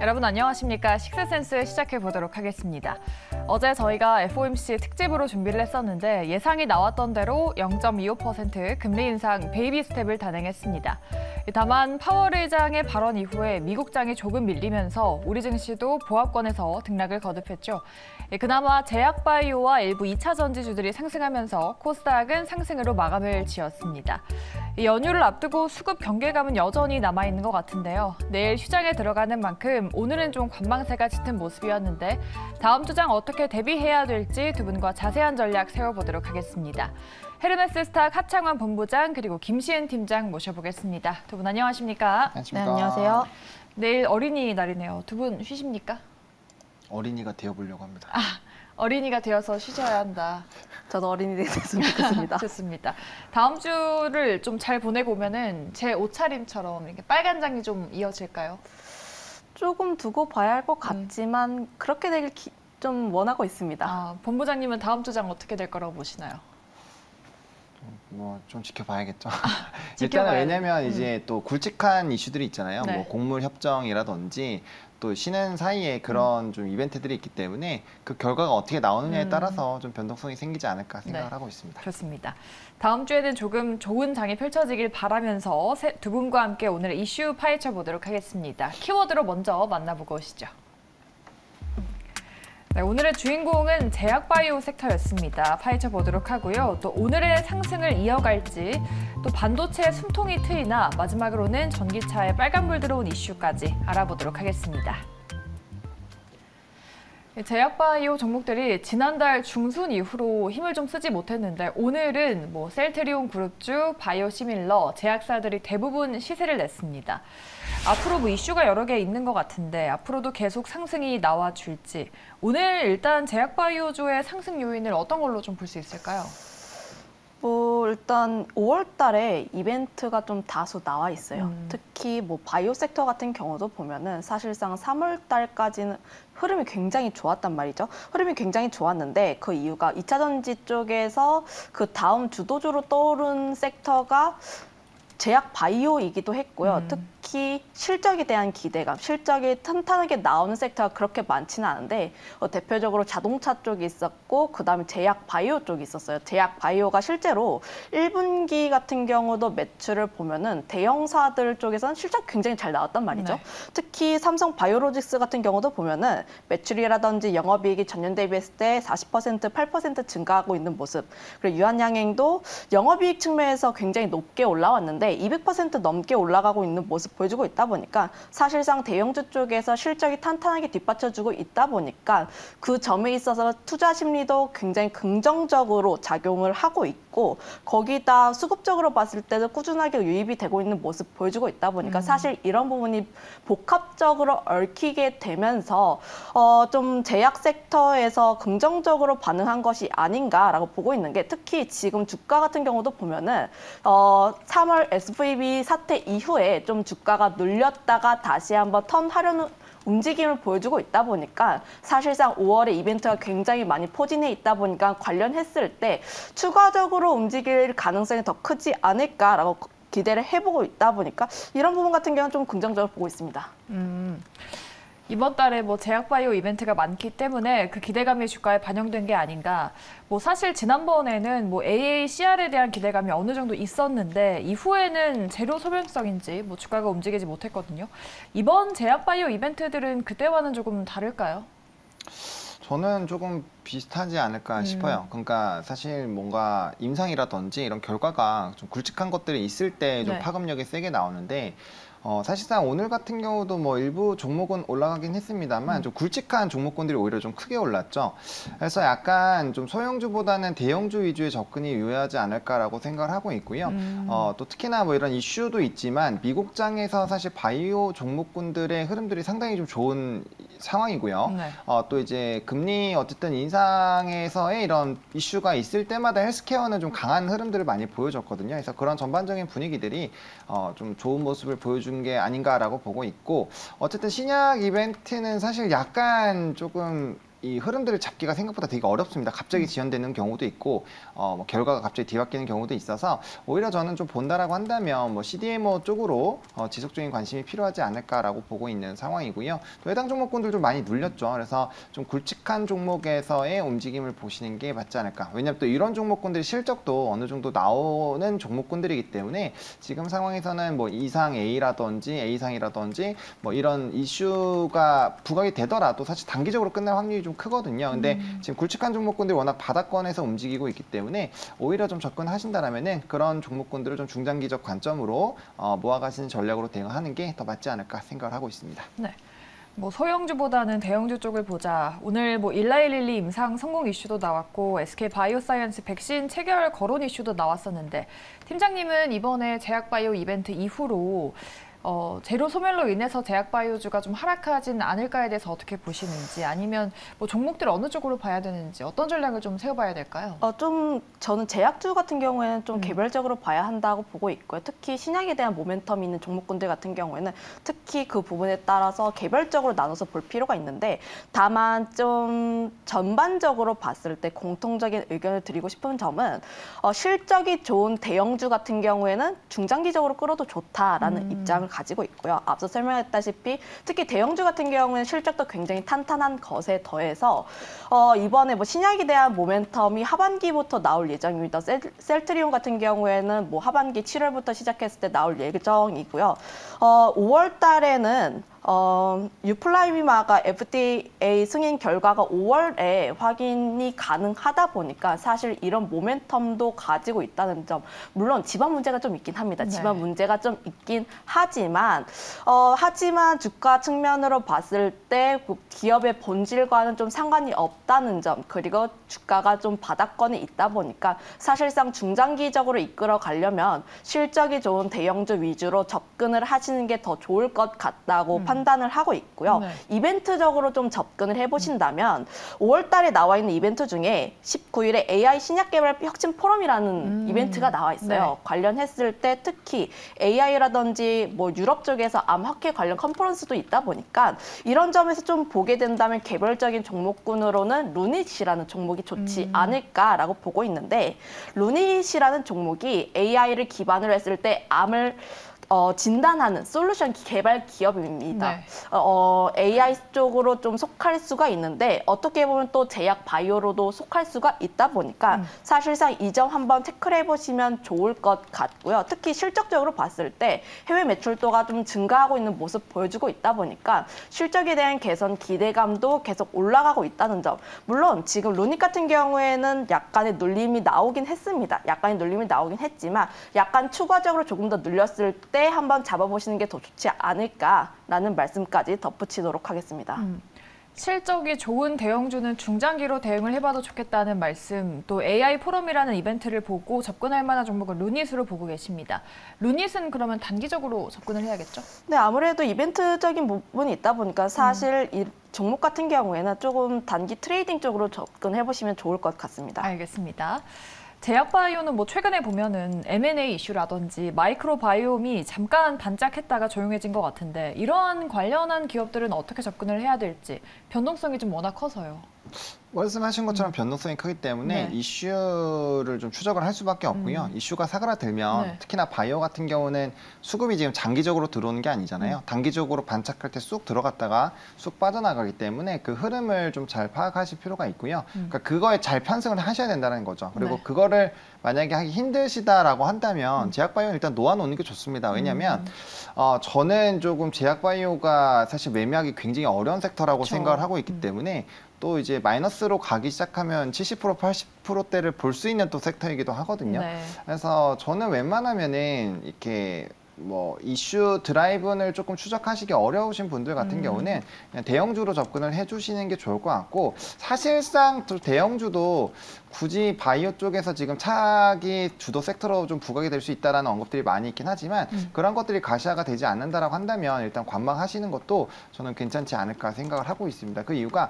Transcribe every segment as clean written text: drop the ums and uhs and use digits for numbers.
여러분 안녕하십니까? 식스센스 시작해 보도록 하겠습니다. 어제 저희가 FOMC 특집으로 준비를 했었는데 예상이 나왔던 대로 0.25% 금리 인상 베이비 스텝을 단행했습니다. 다만 파월 의장의 발언 이후에 미국장이 조금 밀리면서 우리 증시도 보합권에서 등락을 거듭했죠. 그나마 제약바이오와 일부 2차 전지주들이 상승하면서 코스닥은 상승으로 마감을 지었습니다. 연휴를 앞두고 수급 경계감은 여전히 남아있는 것 같은데요. 내일 휴장에 들어가는 만큼 오늘은 좀 관망세가 짙은 모습이었는데 다음 주장 어떻게 대비해야 될지 두 분과 자세한 전략 세워보도록 하겠습니다. 헤르메스 스탁 하창환 본부장 그리고 김시은 팀장 모셔보겠습니다. 두 분 안녕하십니까? 네, 안녕하세요. 내일 어린이날이네요. 두 분 쉬십니까? 어린이가 되어보려고 합니다. 어린이가 되어서 쉬셔야 한다. 저도 어린이 됐으면 좋겠습니다. 좋습니다. 다음 주를 좀 잘 보내보면은 제 옷차림처럼 이렇게 빨간 장이 좀 이어질까요? 조금 두고 봐야 할 것 같지만 그렇게 되길 좀 원하고 있습니다. 본부장님은 다음 주장 어떻게 될 거라고 보시나요? 뭐 좀 지켜봐야겠죠. 지켜봐야 일단은 왜냐면 이제 또 굵직한 이슈들이 있잖아요. 네. 뭐 곡물 협정이라든지 또 쉬는 사이에 그런 좀 이벤트들이 있기 때문에 그 결과가 어떻게 나오느냐에 따라서 좀 변동성이 생기지 않을까 생각을 하고 있습니다. 좋습니다. 다음 주에는 조금 좋은 장이 펼쳐지길 바라면서 두 분과 함께 오늘의 이슈 파헤쳐 보도록 하겠습니다. 키워드로 먼저 만나보고 오시죠. 네, 오늘의 주인공은 제약바이오 섹터였습니다. 파헤쳐 보도록 하고요. 또 오늘의 상승을 이어갈지, 또 반도체의 숨통이 트이나 마지막으로는 전기차에 빨간불 들어온 이슈까지 알아보도록 하겠습니다. 제약바이오 종목들이 지난달 중순 이후로 힘을 좀 쓰지 못했는데 오늘은 셀트리온 그룹주, 바이오시밀러, 제약사들이 대부분 시세를 냈습니다. 앞으로 이슈가 여러 개 있는 것 같은데 앞으로도 계속 상승이 나와줄지 오늘 일단 제약바이오주의 상승 요인을 어떤 걸로 좀 볼 수 있을까요? 일단 5월 달에 이벤트가 좀 다소 나와 있어요. 특히 바이오 섹터 같은 경우도 보면은 사실상 3월 달까지는 흐름이 굉장히 좋았단 말이죠. 흐름이 굉장히 좋았는데 그 이유가 2차 전지 쪽에서 그 다음 주도주로 떠오른 섹터가 제약 바이오이기도 했고요. 특히 실적에 대한 기대감, 실적이 탄탄하게 나오는 섹터가 그렇게 많지는 않은데 대표적으로 자동차 쪽이 있었고 그다음에 제약 바이오 쪽이 있었어요. 제약 바이오가 실제로 1분기 같은 경우도 매출을 보면은 대형사들 쪽에서는 실적 굉장히 잘 나왔단 말이죠. 네. 특히 삼성 바이오로직스 같은 경우도 보면은 매출이라든지 영업이익이 전년 대비했을 때 40%, 8% 증가하고 있는 모습. 그리고 유한양행도 영업이익 측면에서 굉장히 높게 올라왔는데 200% 넘게 올라가고 있는 모습 보여주고 있다 보니까 사실상 대형주 쪽에서 실적이 탄탄하게 뒷받쳐주고 있다 보니까 그 점에 있어서 투자 심리도 굉장히 긍정적으로 작용을 하고 있고 거기다 수급적으로 봤을 때도 꾸준하게 유입이 되고 있는 모습 보여주고 있다 보니까 사실 이런 부분이 복합적으로 얽히게 되면서 좀 제약 섹터에서 긍정적으로 반응한 것이 아닌가라고 보고 있는 게 특히 지금 주가 같은 경우도 보면은 3월 SVB 사태 이후에 좀 주가가 눌렸다가 다시 한번 턴하려는 움직임을 보여주고 있다 보니까 사실상 5월에 이벤트가 굉장히 많이 포진해 있다 보니까 관련했을 때 추가적으로 움직일 가능성이 더 크지 않을까라고 기대를 해보고 있다 보니까 이런 부분 같은 경우는 좀 긍정적으로 보고 있습니다. 이번 달에 제약바이오 이벤트가 많기 때문에 그 기대감이 주가에 반영된 게 아닌가. 사실 지난번에는 AACR에 대한 기대감이 어느 정도 있었는데 이후에는 재료 소멸성인지 주가가 움직이지 못했거든요. 이번 제약바이오 이벤트들은 그때와는 조금 다를까요? 저는 조금 비슷하지 않을까 싶어요. 그러니까 사실 뭔가 임상이라든지 이런 결과가 좀 굵직한 것들이 있을 때 좀 네. 파급력이 세게 나오는데 사실상 오늘 같은 경우도 일부 종목은 올라가긴 했습니다만 좀 굵직한 종목군들이 오히려 좀 크게 올랐죠. 그래서 약간 좀 소형주보다는 대형주 위주의 접근이 유효하지 않을까라고 생각을 하고 있고요. 또 특히나 이런 이슈도 있지만 미국장에서 사실 바이오 종목군들의 흐름들이 상당히 좀 좋은 상황이고요. 네. 또 이제 금리 어쨌든 인상에서의 이런 이슈가 있을 때마다 헬스케어는 좀 강한 흐름들을 많이 보여줬거든요. 그래서 그런 전반적인 분위기들이 좀 좋은 모습을 보여준 게 아닌가라고 보고 있고 어쨌든 신약 이벤트는 사실 약간 조금 이 흐름들을 잡기가 생각보다 되게 어렵습니다. 갑자기 지연되는 경우도 있고 뭐 결과가 갑자기 뒤바뀌는 경우도 있어서 오히려 저는 좀 본다라고 한다면 뭐 CDMO 쪽으로 지속적인 관심이 필요하지 않을까라고 보고 있는 상황이고요. 또 해당 종목군들 좀 많이 눌렸죠. 그래서 좀 굵직한 종목에서의 움직임을 보시는 게 맞지 않을까. 왜냐하면 또 이런 종목군들이 실적도 어느 정도 나오는 종목군들이기 때문에 지금 상황에서는 뭐 이상 A라든지 A상이라든지 뭐 이런 이슈가 부각이 되더라도 사실 단기적으로 끝날 확률이 좀 크거든요. 근데 지금 굵직한 종목군들이 워낙 바닥권에서 움직이고 있기 때문에 오히려 좀 접근하신다라면은 그런 종목군들을 좀 중장기적 관점으로 모아가시는 전략으로 대응하는 게 더 맞지 않을까 생각을 하고 있습니다. 네. 뭐 소형주보다는 대형주 쪽을 보자. 오늘 뭐 일라이릴리 임상 성공 이슈도 나왔고 SK 바이오사이언스 백신 체결 거론 이슈도 나왔었는데 팀장님은 이번에 제약바이오 이벤트 이후로 재료 소멸로 인해서 제약바이오주가 좀 하락하진 않을까에 대해서 어떻게 보시는지 아니면 뭐 종목들 어느 쪽으로 봐야 되는지 어떤 전략을 좀 세워봐야 될까요? 저는 제약주 같은 경우에는 좀 개별적으로 봐야 한다고 보고 있고요. 특히 신약에 대한 모멘텀이 있는 종목군들 같은 경우에는 특히 그 부분에 따라서 개별적으로 나눠서 볼 필요가 있는데 다만 좀 전반적으로 봤을 때 공통적인 의견을 드리고 싶은 점은 실적이 좋은 대형주 같은 경우에는 중장기적으로 끌어도 좋다라는 입장을 가지고 있고요. 앞서 설명했다시피 특히 대형주 같은 경우는 실적도 굉장히 탄탄한 것에 더해서 이번에 뭐 신약에 대한 모멘텀이 하반기부터 나올 예정입니다. 셀트리온 같은 경우에는 뭐 하반기 7월부터 시작했을 때 나올 예정이고요. 5월 달에는 유플라이미마가 FDA 승인 결과가 5월에 확인이 가능하다 보니까 사실 이런 모멘텀도 가지고 있다는 점. 물론 지방 문제가 좀 있긴 합니다. 지방 문제가 좀 있긴 하지만 주가 측면으로 봤을 때 기업의 본질과는 좀 상관이 없다는 점. 그리고 주가가 좀 바닥권에 있다 보니까 사실상 중장기적으로 이끌어 가려면 실적이 좋은 대형주 위주로 접근을 하시는 게 더 좋을 것 같다고 판단을 하고 있고요. 네. 이벤트적으로 좀 접근을 해보신다면 5월 달에 나와 있는 이벤트 중에 19일에 AI 신약 개발 혁신 포럼이라는 이벤트가 나와 있어요. 네. 관련했을 때 특히 AI라든지 뭐 유럽 쪽에서 암학회 관련 컨퍼런스도 있다 보니까 이런 점에서 좀 보게 된다면 개별적인 종목군으로는 루닛이라는 종목이 좋지 않을까라고 보고 있는데 루닛이라는 종목이 AI를 기반으로 했을 때 암을 진단하는 솔루션 개발 기업입니다. 네. AI 쪽으로 좀 속할 수가 있는데 어떻게 보면 또 제약 바이오로도 속할 수가 있다 보니까 사실상 이 점 한번 체크를 해보시면 좋을 것 같고요. 특히 실적적으로 봤을 때 해외 매출도가 좀 증가하고 있는 모습 보여주고 있다 보니까 실적에 대한 개선 기대감도 계속 올라가고 있다는 점. 물론 지금 루닛 같은 경우에는 약간의 눌림이 나오긴 했습니다. 약간의 눌림이 나오긴 했지만 약간 추가적으로 조금 더 눌렸을 때 한번 잡아보시는 게 더 좋지 않을까라는 말씀까지 덧붙이도록 하겠습니다. 실적이 좋은 대형주는 중장기로 대응을 해봐도 좋겠다는 말씀, 또 AI 포럼이라는 이벤트를 보고 접근할 만한 종목을 루닛으로 보고 계십니다. 루닛은 그러면 단기적으로 접근을 해야겠죠? 네, 아무래도 이벤트적인 부분이 있다 보니까 사실 이 종목 같은 경우에는 조금 단기 트레이딩 쪽으로 접근해보시면 좋을 것 같습니다. 알겠습니다. 제약바이오는 뭐 최근에 보면은 M&A 이슈라든지 마이크로바이옴이 잠깐 반짝했다가 조용해진 것 같은데 이러한 관련한 기업들은 어떻게 접근을 해야 될지 변동성이 좀 워낙 커서요. 말씀하신 것처럼 변동성이 크기 때문에 네. 이슈를 좀 추적을 할 수밖에 없고요. 이슈가 사그라들면 네. 특히나 바이오 같은 경우는 수급이 지금 장기적으로 들어오는 게 아니잖아요. 단기적으로 반짝할 때 쑥 들어갔다가 쑥 빠져나가기 때문에 그 흐름을 좀 잘 파악하실 필요가 있고요. 그러니까 그거에 잘 편승을 하셔야 된다는 거죠. 그리고 네. 그거를 만약에 하기 힘드시다라고 한다면 제약바이오는 일단 놓아놓는 게 좋습니다. 왜냐하면 저는 조금 제약바이오가 사실 매매하기 굉장히 어려운 섹터라고 그렇죠. 생각을 하고 있기 때문에 또 이제 마이너스로 가기 시작하면 70%, 80%대를 볼 수 있는 또 섹터이기도 하거든요. 네. 그래서 저는 웬만하면은 이렇게 뭐 이슈 드라이브를 조금 추적하시기 어려우신 분들 같은 경우는 그냥 대형주로 접근을 해주시는 게 좋을 것 같고 사실상 또 대형주도 굳이 바이오 쪽에서 지금 차기 주도 섹터로 좀 부각이 될 수 있다라는 언급들이 많이 있긴 하지만 그런 것들이 가시화가 되지 않는다라고 한다면 일단 관망하시는 것도 저는 괜찮지 않을까 생각을 하고 있습니다. 그 이유가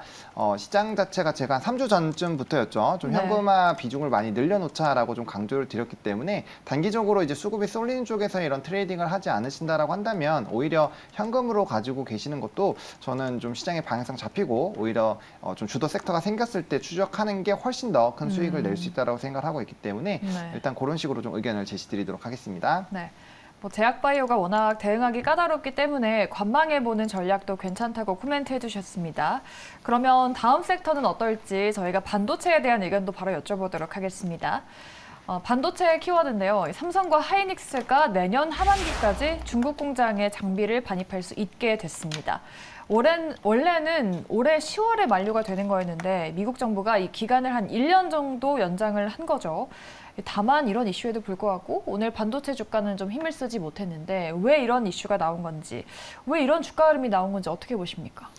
시장 자체가 제가 한 3주 전쯤부터였죠. 좀 네. 현금화 비중을 많이 늘려놓자라고 좀 강조를 드렸기 때문에 단기적으로 이제 수급이 쏠리는 쪽에서 이런 트레이딩 트레이딩을 하지 않으신다라고 한다면 오히려 현금으로 가지고 계시는 것도 저는 좀 시장의 방향성 잡히고 오히려 좀 주도 섹터가 생겼을 때 추적하는 게 훨씬 더 큰 수익을 낼 수 있다고 생각을 하고 있기 때문에 네. 일단 그런 식으로 좀 의견을 제시드리도록 하겠습니다. 네. 뭐 제약바이오가 워낙 대응하기 까다롭기 때문에 관망해보는 전략도 괜찮다고 코멘트해 주셨습니다. 그러면 다음 섹터는 어떨지 저희가 반도체에 대한 의견도 바로 여쭤보도록 하겠습니다. 반도체 키워드인데요. 삼성과 하이닉스가 내년 하반기까지 중국 공장에 장비를 반입할 수 있게 됐습니다. 원래는 올해 10월에 만료가 되는 거였는데 미국 정부가 이 기간을 한 1년 정도 연장을 한 거죠. 다만 이런 이슈에도 불구하고 오늘 반도체 주가는 좀 힘을 쓰지 못했는데 왜 이런 이슈가 나온 건지, 왜 이런 주가 흐름이 나온 건지 어떻게 보십니까?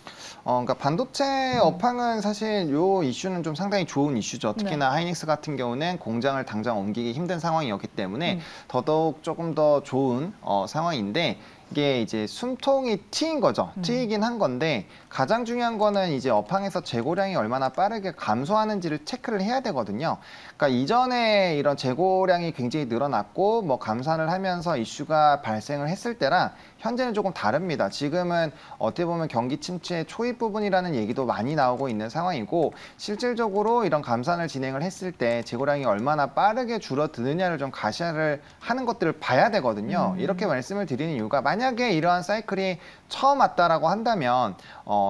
그러니까 반도체 업황은 사실 요 이슈는 좀 상당히 좋은 이슈죠. 특히나 네. 하이닉스 같은 경우는 공장을 당장 옮기기 힘든 상황이었기 때문에 더더욱 조금 더 좋은 상황인데 이게 이제 숨통이 트인 거죠. 트이긴 한 건데 가장 중요한 거는 이제 업황에서 재고량이 얼마나 빠르게 감소하는지를 체크를 해야 되거든요. 그러니까 이전에 이런 재고량이 굉장히 늘어났고 뭐 감산을 하면서 이슈가 발생을 했을 때랑 현재는 조금 다릅니다. 지금은 어떻게 보면 경기 침체 초입 부분이라는 얘기도 많이 나오고 있는 상황이고 실질적으로 이런 감산을 진행을 했을 때 재고량이 얼마나 빠르게 줄어드느냐를 좀 가시화를 하는 것들을 봐야 되거든요. 이렇게 말씀을 드리는 이유가 만약에 이러한 사이클이 처음 왔다라고 한다면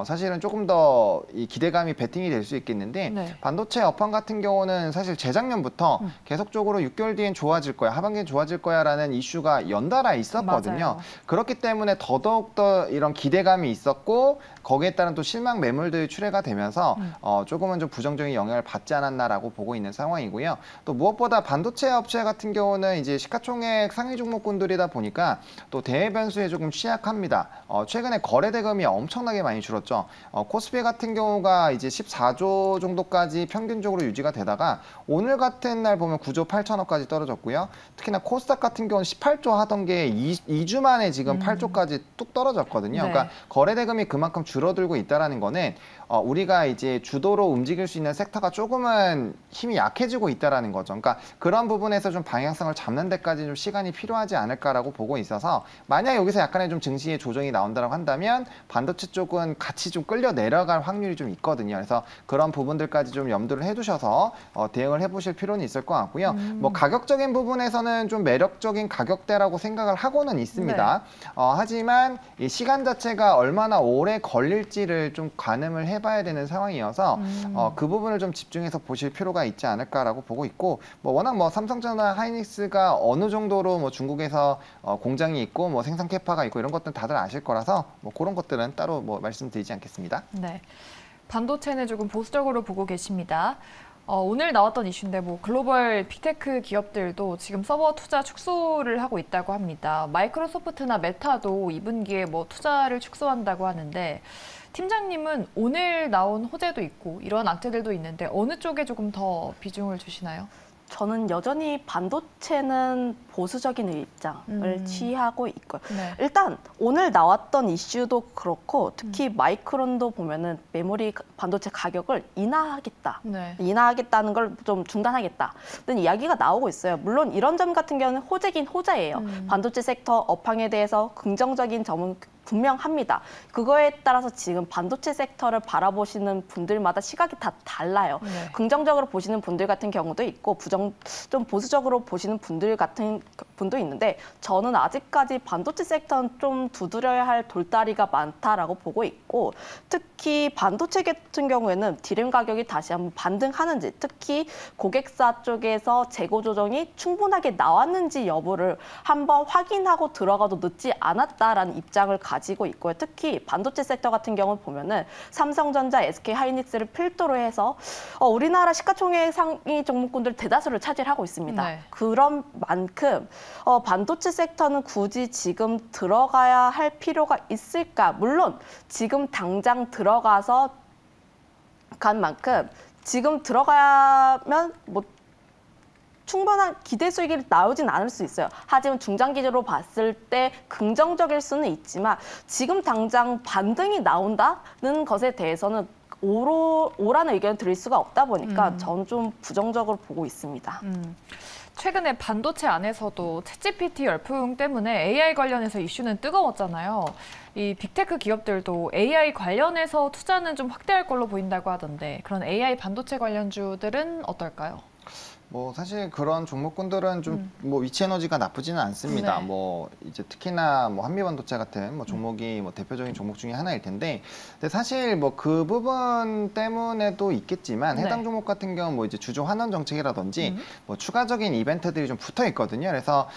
사실은 조금 더 이 기대감이 베팅이 될 수 있겠는데 네. 반도체 업황 같은 경우는 사실 재작년부터 계속적으로 6개월 뒤엔 좋아질 거야, 하반기엔 좋아질 거야라는 이슈가 연달아 있었거든요. 맞아요. 그렇기 때문에 더더욱더 이런 기대감이 있었고 거기에 따른 또 실망 매물들이 출회가 되면서 조금은 좀 부정적인 영향을 받지 않았나라고 보고 있는 상황이고요. 또 무엇보다 반도체 업체 같은 경우는 이제 시가총액 상위 종목군들이다 보니까 또 대외 변수에 조금 취약합니다. 최근에 거래 대금이 엄청나게 많이 줄었죠. 코스피 같은 경우가 이제 14조 정도까지 평균적으로 유지가 되다가 오늘 같은 날 보면 9조 8천억까지 떨어졌고요. 특히나 코스닥 같은 경우는 18조 하던 게 2주 만에 지금 8조까지 뚝 떨어졌거든요. 네. 그러니까 거래 대금이 그만큼 줄어들고 있다라는 거는 우리가 이제 주도로 움직일 수 있는 섹터가 조금은 힘이 약해지고 있다라는 거죠. 그러니까 그런 부분에서 좀 방향성을 잡는 데까지 좀 시간이 필요하지 않을까라고 보고 있어서 만약 여기서 약간의 좀 증시의 조정이 나온다고 한다면 반도체 쪽은 같이 좀 끌려 내려갈 확률이 좀 있거든요. 그래서 그런 부분들까지 좀 염두를 해두셔서 대응을 해보실 필요는 있을 것 같고요. 뭐 가격적인 부분에서는 좀 매력적인 가격대라고 생각을 하고는 있습니다. 네. 하지만 이 시간 자체가 얼마나 오래 걸릴지를 좀 가늠을 해봐야 되는 상황이어서 그 부분을 좀 집중해서 보실 필요가 있지 않을까라고 보고 있고 뭐 워낙 뭐 삼성전자 하이닉스가 어느 정도로 뭐 중국에서 공장이 있고 뭐 생산 캐파가 있고 이런 것들은 다들 아실 거라서 뭐 그런 것들은 따로 뭐 말씀드리지 않겠습니다. 네. 반도체는 조금 보수적으로 보고 계십니다. 오늘 나왔던 이슈인데 뭐 글로벌 빅테크 기업들도 지금 서버 투자 축소를 하고 있다고 합니다. 마이크로소프트나 메타도 2분기에 뭐 투자를 축소한다고 하는데 팀장님은 오늘 나온 호재도 있고 이런 악재들도 있는데 어느 쪽에 조금 더 비중을 주시나요? 저는 여전히 반도체는 보수적인 입장을 취하고 있고요. 네. 일단 오늘 나왔던 이슈도 그렇고 특히 마이크론도 보면은 메모리 반도체 가격을 인하하겠다. 네. 인하하겠다는 걸 좀 중단하겠다는 이야기가 나오고 있어요. 물론 이런 점 같은 경우는 호재긴 호재예요. 반도체 섹터 업황에 대해서 긍정적인 점은 분명합니다. 그거에 따라서 지금 반도체 섹터를 바라보시는 분들마다 시각이 다 달라요. 네. 긍정적으로 보시는 분들 같은 경우도 있고 좀 보수적으로 보시는 분들 같은 분도 있는데 저는 아직까지 반도체 섹터는 좀 두드려야 할 돌다리가 많다라고 보고 있고 특히 반도체 같은 경우에는 디램 가격이 다시 한번 반등하는지 특히 고객사 쪽에서 재고 조정이 충분하게 나왔는지 여부를 한번 확인하고 들어가도 늦지 않았다라는 입장을 가지고 있고요. 특히 반도체 섹터 같은 경우는 보면은 삼성전자, SK 하이닉스를 필두로 해서 우리나라 시가총액 상위 종목군들 대다수를 차지하고 있습니다. 네. 그런 만큼 반도체 섹터는 굳이 지금 들어가야 할 필요가 있을까? 물론 지금 당장 들어가서 간 만큼 지금 들어가면 뭐 충분한 기대 수익이 나오진 않을 수 있어요. 하지만 중장기적으로 봤을 때 긍정적일 수는 있지만 지금 당장 반등이 나온다는 것에 대해서는 오라는 의견을 드릴 수가 없다 보니까 저는 좀 부정적으로 보고 있습니다. 최근에 반도체 안에서도 챗GPT 열풍 때문에 AI 관련해서 이슈는 뜨거웠잖아요. 이 빅테크 기업들도 AI 관련해서 투자는 좀 확대할 걸로 보인다고 하던데 그런 AI 반도체 관련주들은 어떨까요? 뭐 사실 그런 종목군들은 좀 뭐 위치 에너지가 나쁘지는 않습니다. 네. 뭐 이제 특히나 뭐 한미반도체 같은 뭐 종목이 뭐 대표적인 종목 중에 하나일 텐데, 근데 사실 뭐 그 부분 때문에도 있겠지만 해당 네. 종목 같은 경우 뭐 이제 주주 환원 정책이라든지 뭐 추가적인 이벤트들이 좀 붙어 있거든요. 그래서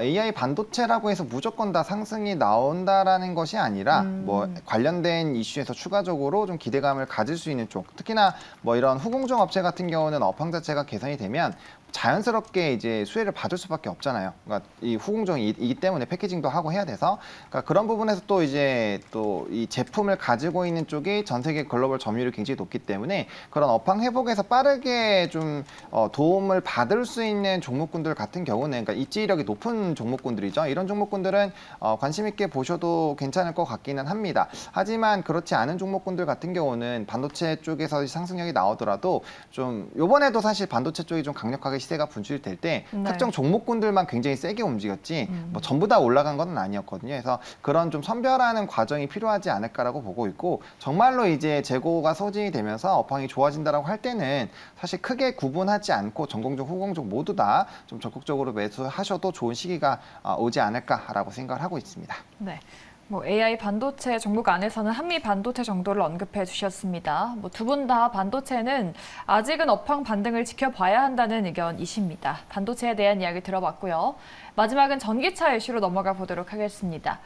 AI 반도체라고 해서 무조건 다 상승이 나온다라는 것이 아니라 뭐 관련된 이슈에서 추가적으로 좀 기대감을 가질 수 있는 쪽, 특히나 뭐 이런 후공정 업체 같은 경우는 업황 자체가 개선이 되면 자연스럽게 이제 수혜를 받을 수밖에 없잖아요. 그러니까 이 후공정이기 때문에 패키징도 하고 해야 돼서, 그러니까 그런 부분에서 또 이제 또 이 제품을 가지고 있는 쪽이 전 세계 글로벌 점유율이 굉장히 높기 때문에 그런 업황 회복에서 빠르게 좀 도움을 받을 수 있는 종목군들 같은 경우는, 그러니까 입지력이 높은 종목군들이죠. 이런 종목군들은 관심 있게 보셔도 괜찮을 것 같기는 합니다. 하지만 그렇지 않은 종목군들 같은 경우는 반도체 쪽에서 상승력이 나오더라도 좀 요번에도 사실 반도체 쪽이 좀 강력하게 시세가 분출될 때 네. 특정 종목군들만 굉장히 세게 움직였지 뭐 전부 다 올라간 건 아니었거든요. 그래서 그런 좀 선별하는 과정이 필요하지 않을까라고 보고 있고, 정말로 이제 재고가 소진이 되면서 업황이 좋아진다라고 할 때는 사실 크게 구분하지 않고 전공종, 후공종 모두 다 좀 적극적으로 매수하셔도 좋은 시기가 오지 않을까라고 생각을 하고 있습니다. 네. 뭐 AI 반도체 종목 안에서는 한미 반도체 정도를 언급해 주셨습니다. 뭐 두 분 다 반도체는 아직은 업황 반등을 지켜봐야 한다는 의견이십니다. 반도체에 대한 이야기 들어봤고요. 마지막은 전기차 이슈로 넘어가 보도록 하겠습니다.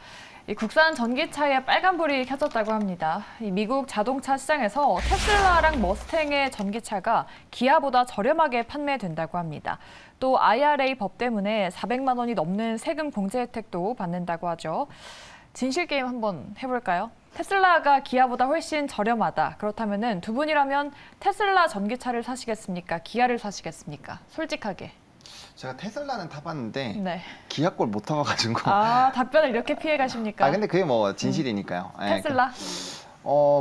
이 국산 전기차에 빨간불이 켜졌다고 합니다. 이 미국 자동차 시장에서 테슬라랑 머스탱의 전기차가 기아보다 저렴하게 판매된다고 합니다. 또 IRA 법 때문에 400만 원이 넘는 세금 공제 혜택도 받는다고 하죠. 진실 게임 한번 해볼까요? 테슬라가 기아보다 훨씬 저렴하다. 그렇다면은 두 분이라면 테슬라 전기차를 사시겠습니까? 기아를 사시겠습니까? 솔직하게. 제가 테슬라는 타봤는데 네. 기아 걸 못 타봐가지고. 아, 답변을 이렇게 피해 가십니까? 근데 그게 뭐 진실이니까요. 예, 테슬라?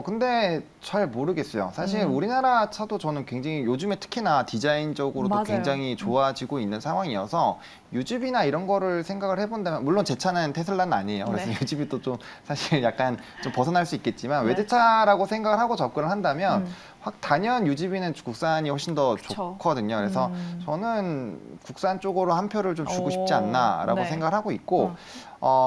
근데 잘 모르겠어요. 사실 우리나라 차도 저는 굉장히 요즘에 특히나 디자인적으로도 맞아요. 굉장히 좋아지고 있는 상황이어서 유지비나 이런 거를 생각을 해본다면, 물론 제 차는 테슬라는 아니에요. 그래서 네. 유지비도 좀 사실 약간 좀 벗어날 수 있겠지만 네. 외제차라고 생각을 하고 접근을 한다면 확 단연 유지비는 국산이 훨씬 더 그쵸. 좋거든요. 그래서 저는 국산 쪽으로 한 표를 좀 주고 싶지 오, 않나라고 네. 생각을 하고 있고,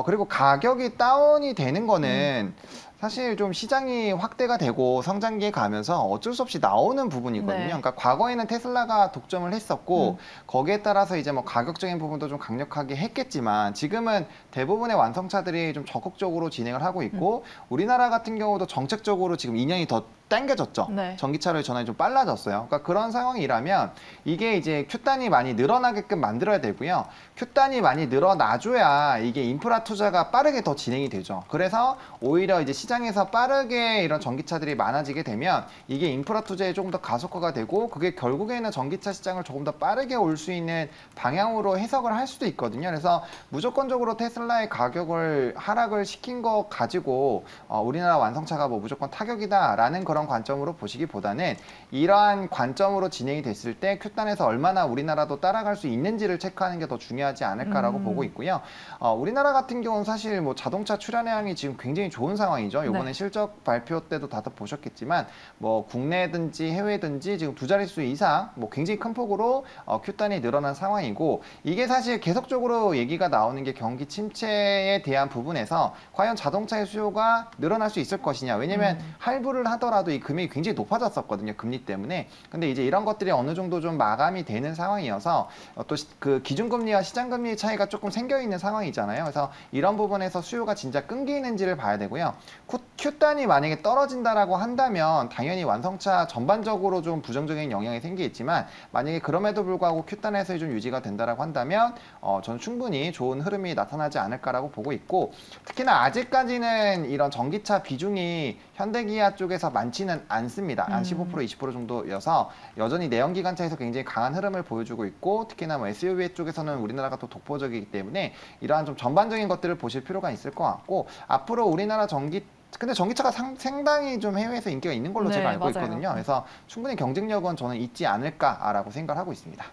그리고 가격이 다운이 되는 거는 사실 좀 시장이 확대가 되고 성장기에 가면서 어쩔 수 없이 나오는 부분이거든요. 네. 그러니까 과거에는 테슬라가 독점을 했었고 거기에 따라서 이제 뭐 가격적인 부분도 좀 강력하게 했겠지만 지금은 대부분의 완성차들이 좀 적극적으로 진행을 하고 있고 우리나라 같은 경우도 정책적으로 지금 2년이 더 당겨졌죠. 네. 전기차로의 전환이 좀 빨라졌어요. 그러니까 그런 상황이라면 이게 이제 Q단이 많이 늘어나게끔 만들어야 되고요. Q단이 많이 늘어나줘야 이게 인프라 투자가 빠르게 더 진행이 되죠. 그래서 오히려 이제 시장에서 빠르게 이런 전기차들이 많아지게 되면 이게 인프라 투자에 조금 더 가속화가 되고 그게 결국에는 전기차 시장을 조금 더 빠르게 올 수 있는 방향으로 해석을 할 수도 있거든요. 그래서 무조건적으로 테슬라의 가격을 하락을 시킨 거 가지고 우리나라 완성차가 뭐 무조건 타격이다라는 그런 관점으로 보시기보다는 이러한 관점으로 진행이 됐을 때 Q단에서 얼마나 우리나라도 따라갈 수 있는지를 체크하는 게 더 중요하지 않을까라고 보고 있고요. 우리나라 같은 경우는 사실 뭐 자동차 출하량이 지금 굉장히 좋은 상황이죠. 이번에 네. 실적 발표 때도 다들 보셨겠지만 뭐 국내든지 해외든지 지금 두 자릿수 이상 뭐 굉장히 큰 폭으로 Q단이 늘어난 상황이고 이게 사실 계속적으로 얘기가 나오는 게 경기 침체에 대한 부분에서 과연 자동차의 수요가 늘어날 수 있을 것이냐. 왜냐면 할부를 하더라도 이 금액이 굉장히 높아졌었거든요. 금리 때문에. 근데 이제 이런 것들이 어느 정도 좀 마감이 되는 상황이어서 또 그 기준금리와 시장금리의 차이가 조금 생겨 있는 상황이잖아요. 그래서 이런 부분에서 수요가 진짜 끊기는지를 봐야 되고요. Q단이 만약에 떨어진다라고 한다면 당연히 완성차 전반적으로 좀 부정적인 영향이 생기겠지만 만약에 그럼에도 불구하고 Q단에서 좀 유지가 된다라고 한다면 저는 충분히 좋은 흐름이 나타나지 않을까라고 보고 있고 특히나 아직까지는 이런 전기차 비중이 현대기아 쪽에서 많지는 않습니다. 한 15%, 20% 정도여서 여전히 내연기관차에서 굉장히 강한 흐름을 보여주고 있고 특히나 뭐 SUV 쪽에서는 우리나라가 또 독보적이기 때문에 이러한 좀 전반적인 것들을 보실 필요가 있을 것 같고 앞으로 우리나라 근데 전기차가 상당히 좀 해외에서 인기가 있는 걸로 네, 제가 알고 맞아요. 있거든요. 그래서 충분히 경쟁력은 저는 있지 않을까라고 생각을 하고 있습니다.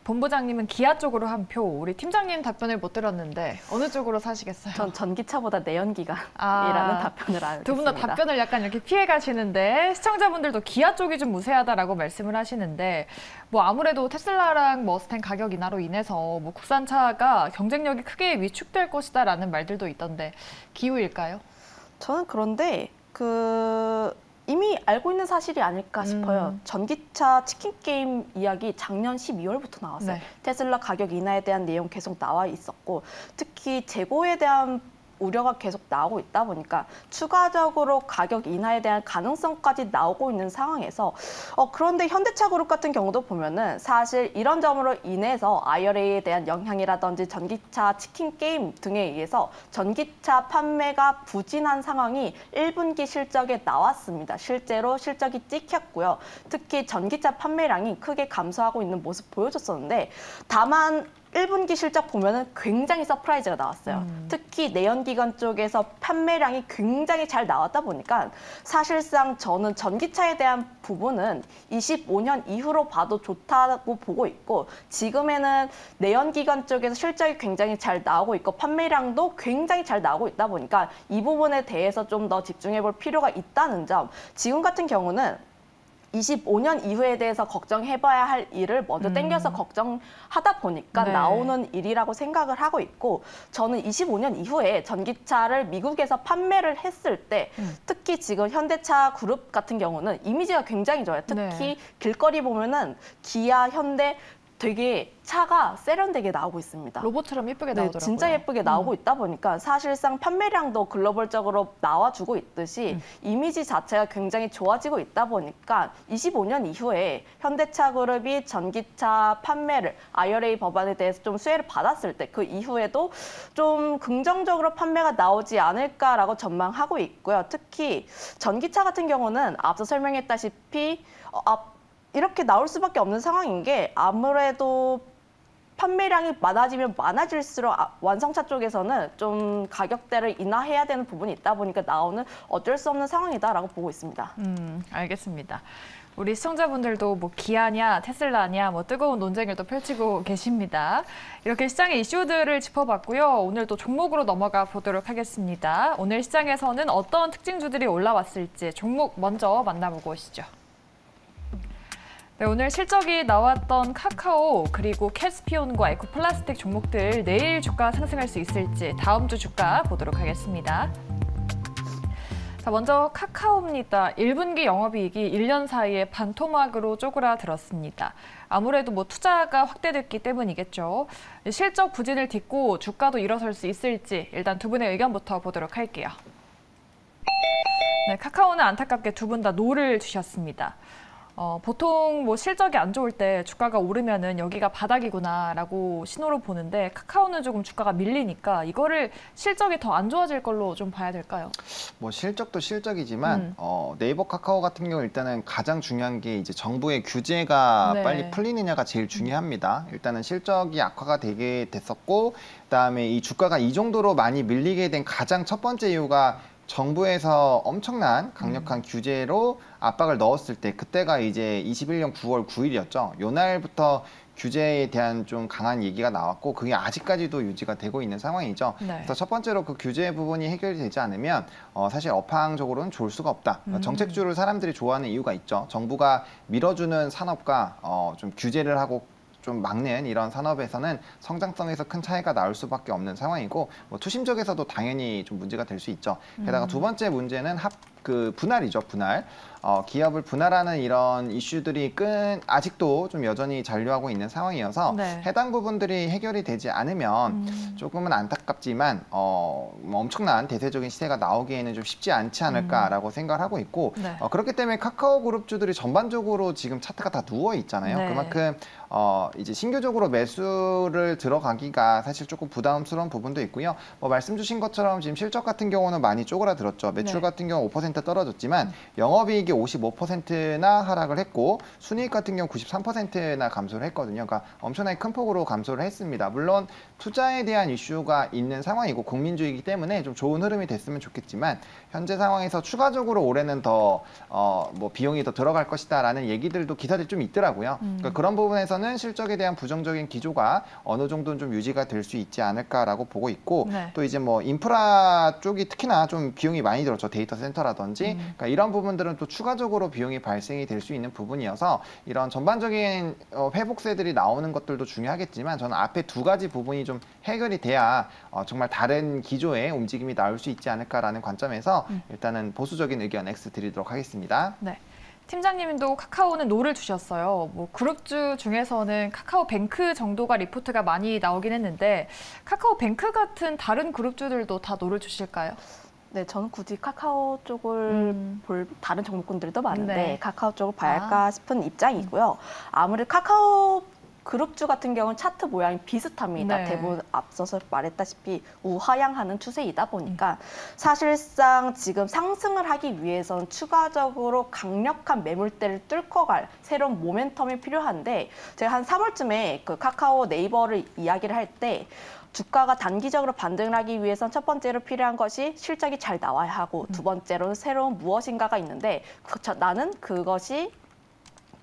본부장님은 기아 쪽으로 한 표. 우리 팀장님 답변을 못 들었는데 어느 쪽으로 사시겠어요? 전 전기차보다 내연기관이라는 답변을 알겠습니다. 두 분 다 답변을 약간 이렇게 피해 가시는데 시청자분들도 기아 쪽이 좀 우세하다라고 말씀을 하시는데 뭐 아무래도 테슬라랑 머스탱 가격 인하로 인해서 뭐 국산차가 경쟁력이 크게 위축될 것이다라는 말들도 있던데 기우일까요? 저는 그런데 이미 알고 있는 사실이 아닐까 싶어요. 전기차 치킨 게임 이야기 작년 12월부터 나왔어요. 네. 테슬라 가격 인하에 대한 내용 계속 나와 있었고 특히 재고에 대한 우려가 계속 나오고 있다 보니까 추가적으로 가격 인하에 대한 가능성까지 나오고 있는 상황에서 그런데 현대차 그룹 같은 경우도 보면은 사실 이런 점으로 인해서 IRA에 대한 영향이라든지 전기차 치킨 게임 등에 의해서 전기차 판매가 부진한 상황이 1분기 실적에 나왔습니다. 실제로 실적이 찍혔고요. 특히 전기차 판매량이 크게 감소하고 있는 모습 보여줬었는데 다만 1분기 실적 보면은 굉장히 서프라이즈가 나왔어요. 특히 내연기관 쪽에서 판매량이 굉장히 잘 나왔다 보니까 사실상 저는 전기차에 대한 부분은 25년 이후로 봐도 좋다고 보고 있고 지금에는 내연기관 쪽에서 실적이 굉장히 잘 나오고 있고 판매량도 굉장히 잘 나오고 있다 보니까 이 부분에 대해서 좀 더 집중해 볼 필요가 있다는 점. 지금 같은 경우는 25년 이후에 대해서 걱정해봐야 할 일을 먼저 땡겨서 걱정하다 보니까 네. 나오는 일이라고 생각을 하고 있고 저는 25년 이후에 전기차를 미국에서 판매를 했을 때 특히 지금 현대차 그룹 같은 경우는 이미지가 굉장히 좋아요. 특히 네. 길거리 보면은 기아, 현대 되게 차가 세련되게 나오고 있습니다. 로봇처럼 예쁘게 네, 나오더라고요. 진짜 예쁘게 나오고 있다 보니까 사실상 판매량도 글로벌적으로 나와주고 있듯이 이미지 자체가 굉장히 좋아지고 있다 보니까 25년 이후에 현대차 그룹이 전기차 판매를 IRA 법안에 대해서 좀 수혜를 받았을 때 그 이후에도 좀 긍정적으로 판매가 나오지 않을까라고 전망하고 있고요. 특히 전기차 같은 경우는 앞서 설명했다시피 이렇게 나올 수밖에 없는 상황인 게 아무래도 판매량이 많아지면 많아질수록 완성차 쪽에서는 좀 가격대를 인하해야 되는 부분이 있다 보니까 나오는 어쩔 수 없는 상황이다라고 보고 있습니다. 알겠습니다. 우리 시청자분들도 뭐 기아냐 테슬라냐 뭐 뜨거운 논쟁을 또 펼치고 계십니다. 이렇게 시장의 이슈들을 짚어봤고요. 오늘 또 종목으로 넘어가 보도록 하겠습니다. 오늘 시장에서는 어떤 특징주들이 올라왔을지 종목 먼저 만나보고 오시죠. 네, 오늘 실적이 나왔던 카카오 그리고 캐스피온과 에코플라스틱 종목들 내일 주가 상승할 수 있을지 다음 주 주가 보도록 하겠습니다. 자, 먼저 카카오입니다. 1분기 영업이익이 1년 사이에 반토막으로 쪼그라들었습니다. 아무래도 뭐 투자가 확대됐기 때문이겠죠. 실적 부진을 딛고 주가도 일어설 수 있을지 일단 두 분의 의견부터 보도록 할게요. 네, 카카오는 안타깝게 두 분 다 노를 주셨습니다. 보통 뭐 실적이 안 좋을 때 주가가 오르면은 여기가 바닥이구나라고 신호로 보는데 카카오는 조금 주가가 밀리니까 이거를 실적이 더 안 좋아질 걸로 좀 봐야 될까요? 뭐 실적도 실적이지만 네이버 카카오 같은 경우 일단은 가장 중요한 게 이제 정부의 규제가 네. 빨리 풀리느냐가 제일 중요합니다. 일단은 실적이 악화가 되게 됐었고 그다음에 이 주가가 이 정도로 많이 밀리게 된 가장 첫 번째 이유가 정부에서 엄청난 강력한 규제로 압박을 넣었을 때 그때가 이제 21년 9월 9일이었죠. 요 날부터 규제에 대한 좀 강한 얘기가 나왔고 그게 아직까지도 유지가 되고 있는 상황이죠. 네. 그래서 첫 번째로 그 규제 부분이 해결이 되지 않으면 사실 업황적으로는 좋을 수가 없다. 정책주를 사람들이 좋아하는 이유가 있죠. 정부가 밀어주는 산업과 좀 규제를 하고 좀 막는 이런 산업에서는 성장성에서 큰 차이가 나올 수밖에 없는 상황이고 뭐 투심적에서도 당연히 좀 문제가 될 수 있죠. 게다가 두 번째 문제는 분할이죠, 분할. 기업을 분할하는 이런 이슈들이 아직도 좀 여전히 잔류하고 있는 상황이어서 네. 해당 부분들이 해결이 되지 않으면 조금은 안타깝지만 뭐 엄청난 대세적인 시세가 나오기에는 좀 쉽지 않지 않을까라고 생각을 하고 있고 네. 그렇기 때문에 카카오 그룹주들이 전반적으로 지금 차트가 다 누워 있잖아요. 네. 그만큼 이제 신규적으로 매수를 들어가기가 사실 조금 부담스러운 부분도 있고요. 말씀 주신 것처럼 지금 실적 같은 경우는 많이 쪼그라들었죠. 매출 네. 같은 경우 5% 10% 떨어졌지만 영업이익이 55%나 하락을 했고 순이익 같은 경우 93%나 감소를 했거든요. 그러니까 엄청나게 큰 폭으로 감소를 했습니다. 물론 투자에 대한 이슈가 있는 상황이고 국민주의이기 때문에 좀 좋은 흐름이 됐으면 좋겠지만 현재 상황에서 추가적으로 올해는 더 뭐 비용이 더 들어갈 것이다라는 얘기들도 기사들이 좀 있더라고요. 그러니까 그런 부분에서는 실적에 대한 부정적인 기조가 어느 정도는 좀 유지가 될 수 있지 않을까라고 보고 있고 네. 또 이제 뭐 인프라 쪽이 특히나 좀 비용이 많이 들었죠. 데이터 센터라든지 그러니까 이런 부분들은 또 추가적으로 비용이 발생이 될 수 있는 부분이어서 이런 전반적인 회복세들이 나오는 것들도 중요하겠지만 저는 앞에 두 가지 부분이 좀 해결이 돼야 정말 다른 기조의 움직임이 나올 수 있지 않을까라는 관점에서 일단은 보수적인 의견 X 드리도록 하겠습니다. 네. 팀장님도 카카오는 노를 주셨어요. 뭐 그룹주 중에서는 카카오뱅크 정도가 리포트가 많이 나오긴 했는데 카카오뱅크 같은 다른 그룹주들도 다 노를 주실까요? 네, 저는 굳이 카카오 쪽을 볼 다른 종목군들도 많은데 네. 카카오 쪽을 봐야 할까 싶은 입장이고요. 아무래도 카카오 그룹주 같은 경우는 차트 모양이 비슷합니다. 네. 대부분 앞서서 말했다시피 우하향하는 추세이다 보니까 사실상 지금 상승을 하기 위해서는 추가적으로 강력한 매물대를 뚫고 갈 새로운 모멘텀이 필요한데 제가 한 3월쯤에 그 카카오 네이버를 이야기를 할 때 주가가 단기적으로 반등을 하기 위해선 첫 번째로 필요한 것이 실적이 잘 나와야 하고 두 번째로는 새로운 무엇인가가 있는데 나는 그것이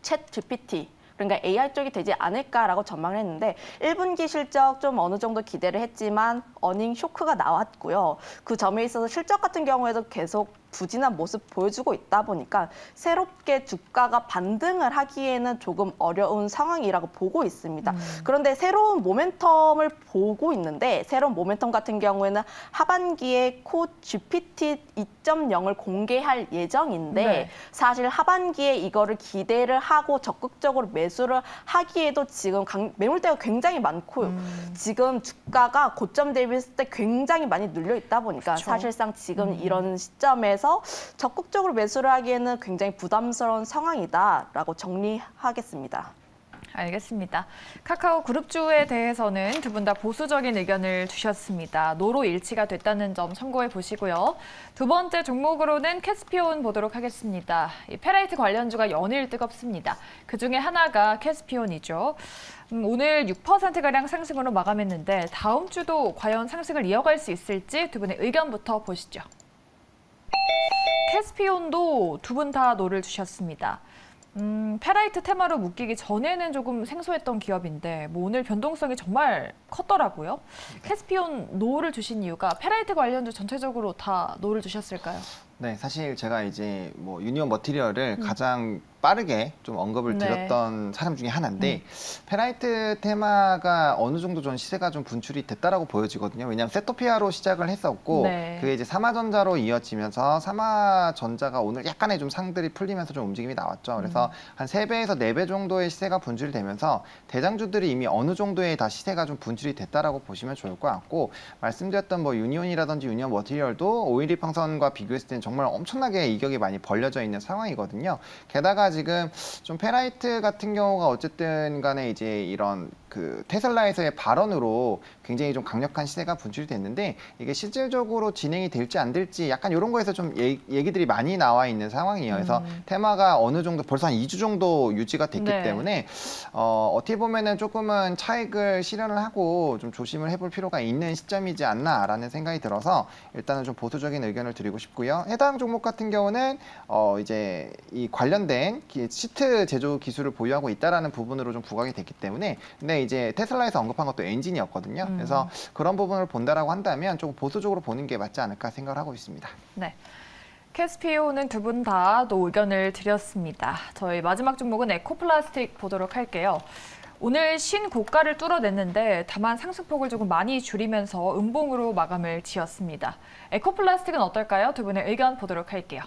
챗 GPT 그러니까 AI 쪽이 되지 않을까라고 전망을 했는데 1분기 실적 좀 어느 정도 기대를 했지만 어닝 쇼크가 나왔고요. 그 점에 있어서 실적 같은 경우에도 계속 부진한 모습 보여주고 있다 보니까 새롭게 주가가 반등을 하기에는 조금 어려운 상황이라고 보고 있습니다. 그런데 새로운 모멘텀을 보고 있는데 새로운 모멘텀 같은 경우에는 하반기에 코 GPT 2.0을 공개할 예정인데 네. 사실 하반기에 이거를 기대를 하고 적극적으로 매수를 하기에도 지금 매물대가 굉장히 많고 지금 주가가 고점 대비했을 때 굉장히 많이 눌려 있다 보니까 그쵸. 사실상 지금 이런 시점에서 적극적으로 매수를 하기에는 굉장히 부담스러운 상황이다라고 정리하겠습니다. 알겠습니다. 카카오 그룹주에 대해서는 두 분 다 보수적인 의견을 주셨습니다. 노로 일치가 됐다는 점 참고해 보시고요. 두 번째 종목으로는 캐스피온 보도록 하겠습니다. 이 페라이트 관련주가 연일 뜨겁습니다. 그중에 하나가 캐스피온이죠. 오늘 6%가량 상승으로 마감했는데 다음 주도 과연 상승을 이어갈 수 있을지 두 분의 의견부터 보시죠. 캐스피온도 두 분 다 노를 주셨습니다. 페라이트 테마로 묶이기 전에는 조금 생소했던 기업인데 뭐 오늘 변동성이 정말 컸더라고요. 캐스피온 노를 주신 이유가 페라이트 관련주 전체적으로 다 노를 주셨을까요? 네, 사실 제가 이제 뭐 유니온 머티리얼을 가장 빠르게 좀 언급을 네. 드렸던 사람 중에 하나인데 페라이트 테마가 어느 정도 전 시세가 좀 분출이 됐다라고 보여지거든요. 왜냐하면 세토피아로 시작을 했었고 네. 그게 이제 사마전자로 이어지면서 사마전자가 오늘 약간의 좀 상들이 풀리면서 좀 움직임이 나왔죠. 그래서 한 3배에서 4배 정도의 시세가 분출이 되면서 대장주들이 이미 어느 정도의 다 시세가 좀 분출이 됐다라고 보시면 좋을 것 같고 말씀드렸던 뭐 유니온이라든지 유니온 머티리얼도 오일리 평선과 비교했을 때는 정말 엄청나게 이격이 많이 벌려져 있는 상황이거든요. 게다가 지금 좀 페라이트 같은 경우가 어쨌든 간에 이제 이런 그 테슬라에서의 발언으로 굉장히 좀 강력한 시세가 분출이 됐는데 이게 실질적으로 진행이 될지 안 될지 약간 이런 거에서 좀 얘기들이 많이 나와 있는 상황이에요. 그래서 테마가 어느 정도 벌써 한 2주 정도 유지가 됐기 네. 때문에 어떻게 보면은 조금은 차익을 실현을 하고 좀 조심을 해볼 필요가 있는 시점이지 않나라는 생각이 들어서 일단은 좀 보수적인 의견을 드리고 싶고요. 해당 종목 같은 경우는 이제 이 관련된 시트 제조 기술을 보유하고 있다라는 부분으로 좀 부각이 됐기 때문에 근데 이제 테슬라에서 언급한 것도 엔진이었거든요. 그래서 그런 부분을 본다라고 한다면 조금 보수적으로 보는 게 맞지 않을까 생각을 하고 있습니다. 네. 캐스피오는 두 분 다 또 의견을 드렸습니다. 저희 마지막 종목은 에코플라스틱 보도록 할게요. 오늘 신고가를 뚫어냈는데 다만 상승폭을 조금 많이 줄이면서 음봉으로 마감을 지었습니다. 에코플라스틱은 어떨까요? 두 분의 의견 보도록 할게요.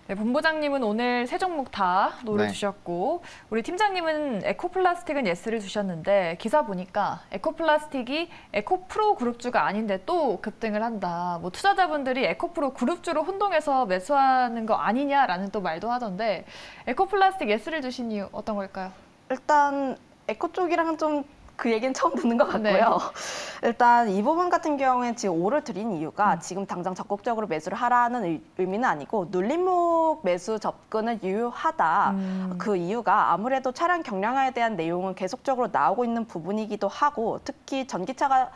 네, 본부장님은 오늘 세 종목 다 노를 네. 주셨고 우리 팀장님은 에코플라스틱은 예스를 주셨는데 기사 보니까 에코플라스틱이 에코프로 그룹주가 아닌데 또 급등을 한다. 뭐 투자자분들이 에코프로 그룹주로 혼동해서 매수하는 거 아니냐라는 또 말도 하던데 에코플라스틱 예스를 주신 이유 어떤 걸까요? 일단 에코 쪽이랑은 좀 그 얘기는 처음 듣는 것 같고요. 네. 일단 이 부분 같은 경우에는 지금 5를 드린 이유가 지금 당장 적극적으로 매수를 하라는 의미는 아니고 눌림목 매수 접근은 유효하다. 그 이유가 아무래도 차량 경량화에 대한 내용은 계속적으로 나오고 있는 부분이기도 하고 특히 전기차가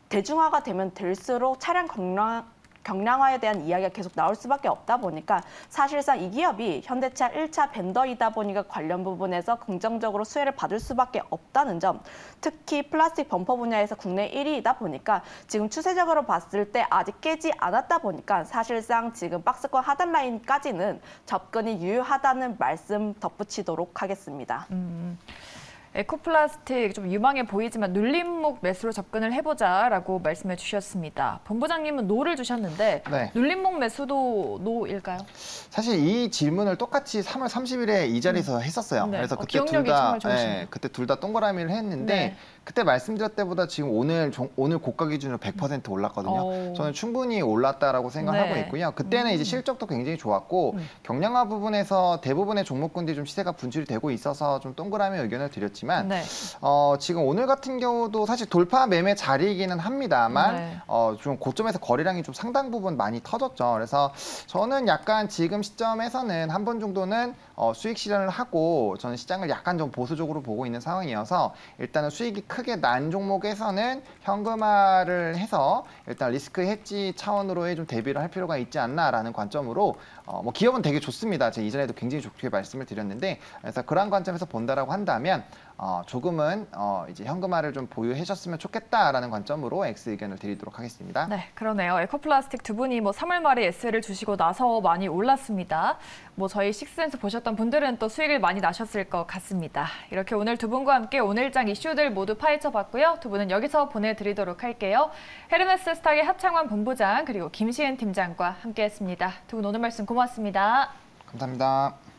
대중화가 되면 될수록 차량 경량화에 대한 이야기가 계속 나올 수밖에 없다 보니까 사실상 이 기업이 현대차 1차 벤더이다 보니까 관련 부분에서 긍정적으로 수혜를 받을 수밖에 없다는 점, 특히 플라스틱 범퍼 분야에서 국내 1위이다 보니까 지금 추세적으로 봤을 때 아직 깨지 않았다 보니까 사실상 지금 박스권 하단 라인까지는 접근이 유효하다는 말씀 덧붙이도록 하겠습니다. 에코플라스틱 좀 유망해 보이지만 눌림목 매수로 접근을 해보자라고 말씀해 주셨습니다. 본부장님은 노를 주셨는데 네. 눌림목 매수도 노일까요? 사실 이 질문을 똑같이 3월 30일에 이 자리에서 했었어요. 네. 그래서 그때 기억력이 정말 좋으시네요. 예, 그때 둘 다 동그라미를 했는데 네. 그때 말씀드렸 때보다 지금 오늘 고가 기준으로 100% 올랐거든요. 저는 충분히 올랐다라고 생각하고 네. 있고요. 그때는 이제 실적도 굉장히 좋았고 경량화 부분에서 대부분의 종목군들이 좀 시세가 분출이 되고 있어서 좀 동그라미 의견을 드렸지만 네. 지금 오늘 같은 경우도 사실 돌파 매매 자리이기는 합니다만 네. 좀 고점에서 거래량이 좀 상당 부분 많이 터졌죠. 그래서 저는 약간 지금 시점에서는 한 번 정도는 수익 실현을 하고 저는 시장을 약간 좀 보수적으로 보고 있는 상황이어서 일단은 수익이 크게 난 종목에서는 현금화를 해서 일단 리스크 해지 차원으로의 좀 대비를 할 필요가 있지 않나라는 관점으로 뭐 기업은 되게 좋습니다. 제가 이전에도 굉장히 좋게 말씀을 드렸는데 그래서 그런 관점에서 본다라고 한다면 조금은 이제 현금화를 좀 보유하셨으면 좋겠다라는 관점으로 X 의견을 드리도록 하겠습니다. 네, 그러네요. 에코플라스틱 두 분이 뭐 3월 말에 SL을 주시고 나서 많이 올랐습니다. 뭐 저희 식스센스 보셨던 분들은 또 수익을 많이 나셨을 것 같습니다. 이렇게 오늘 두 분과 함께 오늘장 이슈들 모두 파헤쳐봤고요. 두 분은 여기서 보내드리도록 할게요. 헤르메스 스탁의 하창원 본부장 그리고 김시은 팀장과 함께했습니다. 두 분 오늘 말씀 고맙습니다. 감사합니다.